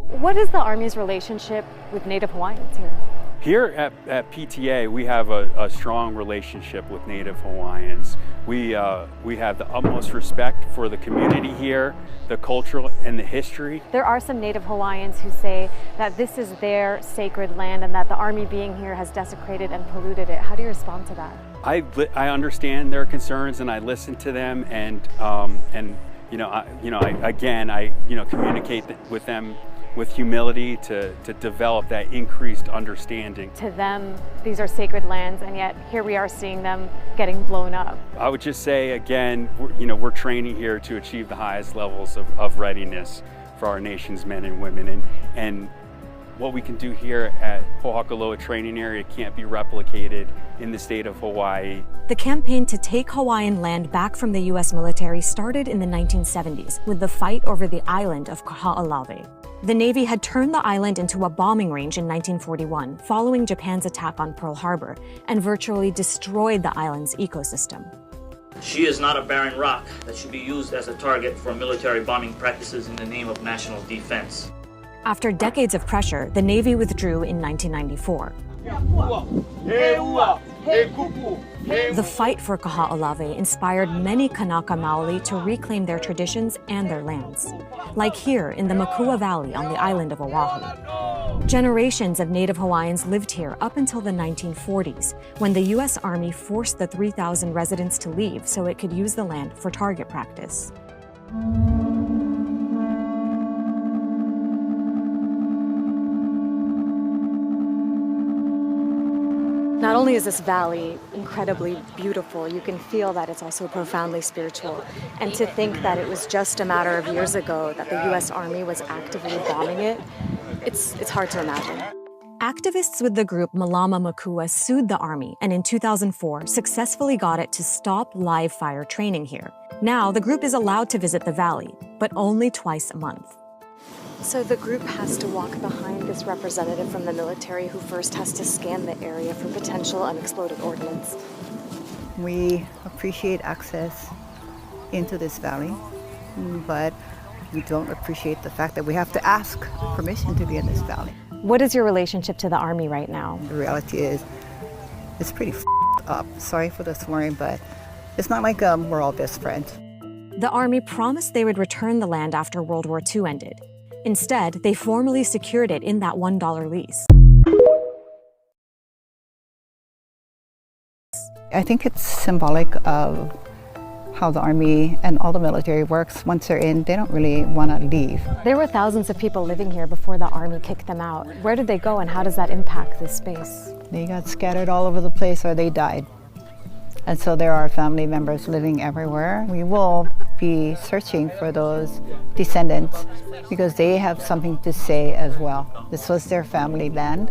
What is the Army's relationship with Native Hawaiians here? Here at PTA, we have a strong relationship with Native Hawaiians. We have the utmost respect for the community here, the cultural and the history. There are some Native Hawaiians who say that this is their sacred land and that the Army being here has desecrated and polluted it. How do you respond to that? I understand their concerns and I listen to them, and I communicate with them with humility to develop that increased understanding. To them, these are sacred lands, and yet here we are seeing them getting blown up. I would just say again, we're training here to achieve the highest levels of readiness for our nation's men and women, and what we can do here at Pohakuloa Training Area can't be replicated in the state of Hawaii. The campaign to take Hawaiian land back from the U.S. military started in the 1970s with the fight over the island of Kaho'olawe. The Navy had turned the island into a bombing range in 1941, following Japan's attack on Pearl Harbor, and virtually destroyed the island's ecosystem. She is not a barren rock that should be used as a target for military bombing practices in the name of national defense. After decades of pressure, the Navy withdrew in 1994. The fight for Kaho'olawe inspired many Kanaka Maoli to reclaim their traditions and their lands, like here in the Makua Valley on the island of Oahu. Generations of Native Hawaiians lived here up until the 1940s, when the U.S. Army forced the 3,000 residents to leave so it could use the land for target practice. Not only is this valley incredibly beautiful, you can feel that it's also profoundly spiritual. And to think that it was just a matter of years ago that the U.S. Army was actively bombing it, it's hard to imagine. Activists with the group Malama Makua sued the Army and in 2004 successfully got it to stop live fire training here. Now, the group is allowed to visit the valley, but only twice a month. So the group has to walk behind this representative from the military who first has to scan the area for potential unexploded ordnance. We appreciate access into this valley, but we don't appreciate the fact that we have to ask permission to be in this valley. What is your relationship to the Army right now? The reality is, it's pretty up. Sorry for the swearing, but it's not like we're all best friends. The Army promised they would return the land after World War II ended. Instead, they formally secured it in that $1 lease. I think it's symbolic of how the Army and all the military works. Once they're in, they don't really want to leave. There were thousands of people living here before the Army kicked them out. Where did they go and how does that impact this space? They got scattered all over the place or they died. And so there are family members living everywhere. We will be searching for those descendants because they have something to say as well. This was their family land.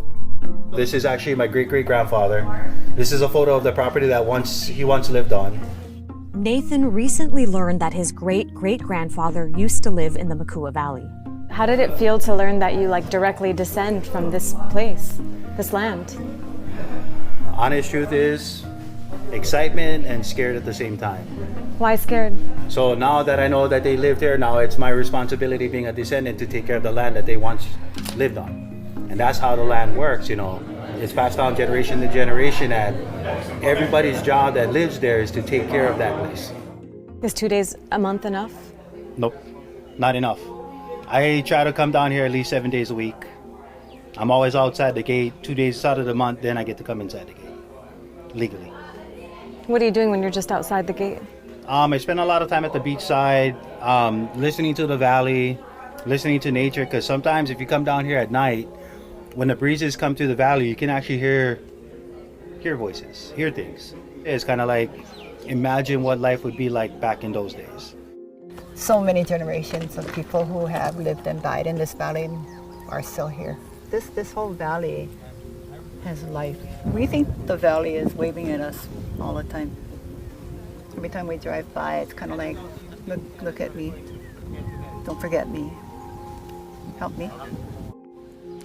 This is actually my great-great-grandfather. This is a photo of the property that he once lived on. Nathan recently learned that his great-great-grandfather used to live in the Makua Valley. How did it feel to learn that you directly descend from this place, this land? Honest truth is, excitement and scared at the same time. Why scared? So now that I know that they lived here, now it's my responsibility being a descendant to take care of the land that they once lived on. And that's how the land works, It's passed down generation to generation, and everybody's job that lives there is to take care of that place. Is 2 days a month enough? Nope, not enough. I try to come down here at least 7 days a week. I'm always outside the gate 2 days out of the month, then I get to come inside the gate, legally. What are you doing when you're just outside the gate? I spend a lot of time at the beach side, listening to the valley, listening to nature, because sometimes if you come down here at night, when the breezes come through the valley, you can actually hear voices, hear things. It's kind of like, imagine what life would be like back in those days. So many generations of people who have lived and died in this valley are still here. This whole valley has life. We think the valley is waving at us all the time. Every time we drive by, it's kind of like, look at me. Don't forget me. Help me.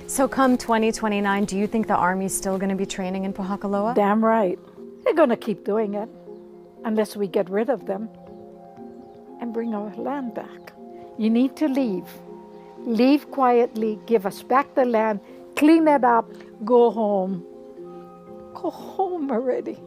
So come 2029, do you think the Army's still going to be training in Pohakuloa? Damn right. They're going to keep doing it unless we get rid of them and bring our land back. You need to leave leave quietly, give us back the land, clean it up, go home. Go home already.